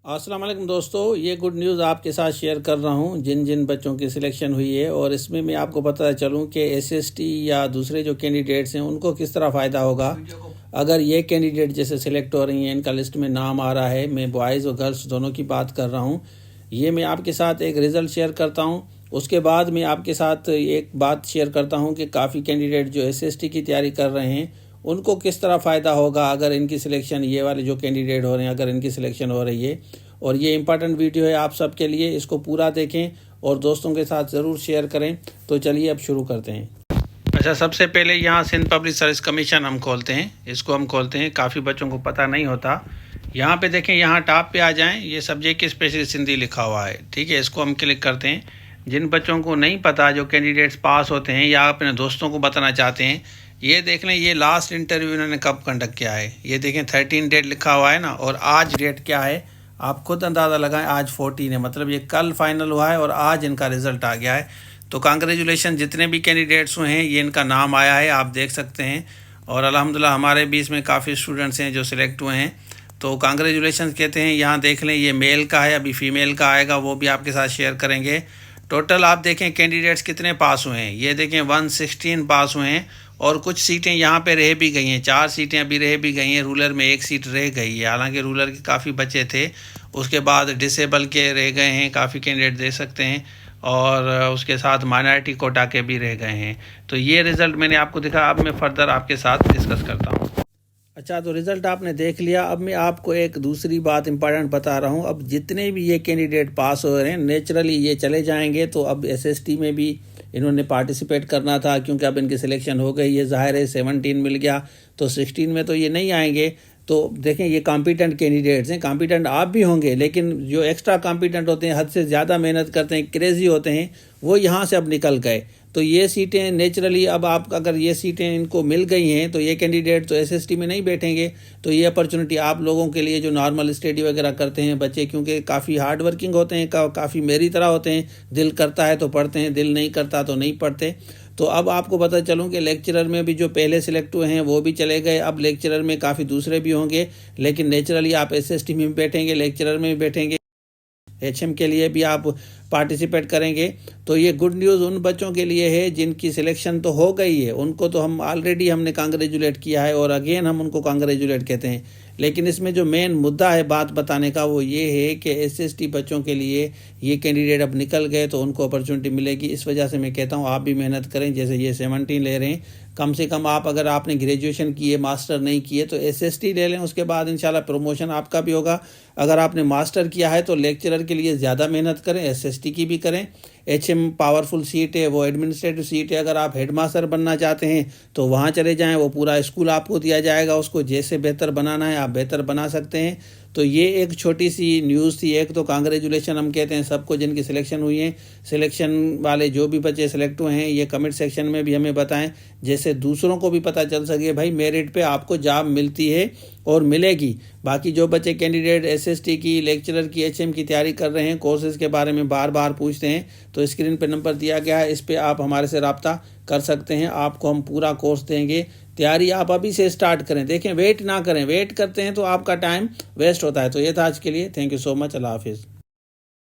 अस्सलाम वालेकुम दोस्तों, ये गुड न्यूज़ आपके साथ शेयर कर रहा हूँ जिन जिन बच्चों की सिलेक्शन हुई है। और इसमें मैं आपको बताता चलूँ कि एसएसटी या दूसरे जो कैंडिडेट्स हैं उनको किस तरह फ़ायदा होगा अगर ये कैंडिडेट जैसे सिलेक्ट हो रही हैं, इनका लिस्ट में नाम आ रहा है। मैं बॉयज़ और गर्ल्स दोनों की बात कर रहा हूँ। ये मैं आपके साथ एक रिज़ल्ट शेयर करता हूँ, उसके बाद मैं आपके साथ एक बात शेयर करता हूँ कि काफ़ी कैंडिडेट जो एसएसटी की तैयारी कर रहे हैं उनको किस तरह फ़ायदा होगा अगर इनकी सिलेक्शन, ये वाले जो कैंडिडेट हो रहे हैं अगर इनकी सिलेक्शन हो रही है। और ये इम्पॉर्टेंट वीडियो है आप सबके लिए, इसको पूरा देखें और दोस्तों के साथ ज़रूर शेयर करें। तो चलिए अब शुरू करते हैं। अच्छा, सबसे पहले यहाँ सिंध पब्लिक सर्विस कमीशन हम खोलते हैं, इसको हम खोलते हैं। काफ़ी बच्चों को पता नहीं होता। यहाँ पे देखें, यहाँ टॉप पे आ जाएं, ये सब्जेक्ट की स्पेशल सिंधी लिखा हुआ है, ठीक है। इसको हम क्लिक करते हैं। जिन बच्चों को नहीं पता, जो कैंडिडेट्स पास होते हैं या अपने दोस्तों को बताना चाहते हैं, ये देख लें ये लास्ट इंटरव्यू इन्होंने कब कंडक्ट किया है। ये देखें 13 डेट लिखा हुआ है ना, और आज डेट क्या है आप खुद अंदाज़ा लगाएं। आज 14 है, मतलब ये कल फाइनल हुआ है और आज इनका रिज़ल्ट आ गया है। तो कांग्रेचुलेशन जितने भी कैंडिडेट्स हुए हैं, ये इनका नाम आया है, आप देख सकते हैं। और अल्हम्दुलिल्लाह हमारे बीच में काफ़ी स्टूडेंट्स हैं जो सिलेक्ट हुए हैं, तो कांग्रेचुलेशन कहते हैं। यहाँ देख लें ये मेल का है, अभी फीमेल का आएगा, वो भी आपके साथ शेयर करेंगे। टोटल आप देखें कैंडिडेट्स कितने पास हुए हैं, ये देखें 116 पास हुए हैं। और कुछ सीटें यहाँ पे रह भी गई हैं, 4 सीटें अभी रह भी गई हैं। रूरल में 1 सीट रह गई है, हालांकि रूरल के काफ़ी बच्चे थे। उसके बाद डिसेबल के रह गए हैं, काफ़ी कैंडिडेट दे सकते हैं। और उसके साथ माइनॉरिटी कोटा के भी रह गए हैं। तो ये रिज़ल्ट मैंने आपको दिखा, अब मैं फर्दर आपके साथ डिस्कस करता हूँ। अच्छा, तो रिज़ल्ट आपने देख लिया। अब मैं आपको एक दूसरी बात इंपॉर्टेंट बता रहा हूँ। अब जितने भी ये कैंडिडेट पास हो रहे हैं, नेचुरली ये चले जाएंगे। तो अब एसएसटी में भी इन्होंने पार्टिसिपेट करना था, क्योंकि अब इनकी सिलेक्शन हो गई है। ज़ाहिर है 17 मिल गया, तो 16 में तो ये नहीं आएंगे। तो देखें, ये कॉम्पिटेंट कैंडिडेट्स हैं, कॉम्पिटेंट आप भी होंगे, लेकिन जो एक्स्ट्रा कॉम्पिटेंट होते हैं, हद से ज़्यादा मेहनत करते हैं, क्रेज़ी होते हैं, वो यहाँ से अब निकल गए। तो ये सीटें नेचुरली, अब आप अगर ये सीटें इनको मिल गई हैं तो ये कैंडिडेट तो एसएसटी में नहीं बैठेंगे। तो ये अपॉर्चुनिटी आप लोगों के लिए जो नॉर्मल स्टडी वगैरह करते हैं बच्चे, क्योंकि काफ़ी हार्ड वर्किंग होते हैं, काफ़ी मेरी तरह होते हैं। दिल करता है तो पढ़ते हैं, दिल नहीं करता तो नहीं पढ़ते। तो अब आपको पता चलूँ कि लेक्चरर में भी जो पहले सिलेक्ट हुए हैं वो भी चले गए। अब लेक्चरर में काफ़ी दूसरे भी होंगे, लेकिन नेचुरली आप एसएसटी में भी बैठेंगे, लेक्चरर में भी बैठेंगे, एचएम के लिए भी आप पार्टिसिपेट करेंगे। तो ये गुड न्यूज़ उन बच्चों के लिए है जिनकी सिलेक्शन तो हो गई है, उनको तो हम ऑलरेडी हमने कांग्रेचुलेट किया है और अगेन हम उनको कांग्रेचुलेट कहते हैं। लेकिन इसमें जो मेन मुद्दा है बात बताने का, वो ये है कि एसएसटी बच्चों के लिए ये कैंडिडेट अब निकल गए तो उनको अपॉर्चुनिटी मिलेगी। इस वजह से मैं कहता हूँ आप भी मेहनत करें। जैसे ये 17 ले रहे हैं, कम से कम आप अगर आपने ग्रेजुएशन किए, मास्टर नहीं किए, तो एसएसटी ले लें, उसके बाद इंशाल्लाह प्रमोशन आपका भी होगा। अगर आपने मास्टर किया है तो लेक्चरर के लिए ज़्यादा मेहनत करें, एसएसटी की भी करें। एचएम पावरफुल सीट है, वो एडमिनिस्ट्रेटिव सीट है। अगर आप हेडमास्टर बनना चाहते हैं तो वहाँ चले जाएं, वो पूरा स्कूल आपको दिया जाएगा, उसको जैसे बेहतर बनाना है आप बेहतर बना सकते हैं। तो ये एक छोटी सी न्यूज़ थी। एक तो कांग्रेचुलेशन हम कहते हैं सबको जिनकी सिलेक्शन हुई है। सिलेक्शन वाले जो भी बच्चे सिलेक्ट हुए हैं, ये कमेंट सेक्शन में भी हमें बताएं, जैसे दूसरों को भी पता चल सके भाई मेरिट पे आपको जॉब मिलती है और मिलेगी। बाकी जो बच्चे कैंडिडेट एसएसटी की, लेक्चरर की, एचएम की तैयारी कर रहे हैं, कोर्सेज़ के बारे में बार बार पूछते हैं, तो स्क्रीन पे नंबर दिया गया है, इस पर आप हमारे से रब्ता कर सकते हैं। आपको हम पूरा कोर्स देंगे। तैयारी आप अभी से स्टार्ट करें, देखें वेट ना करें। वेट करते हैं तो आपका टाइम वेस्ट होता है। तो ये था आज के लिए। Thank you so much. Allah हाफिज़।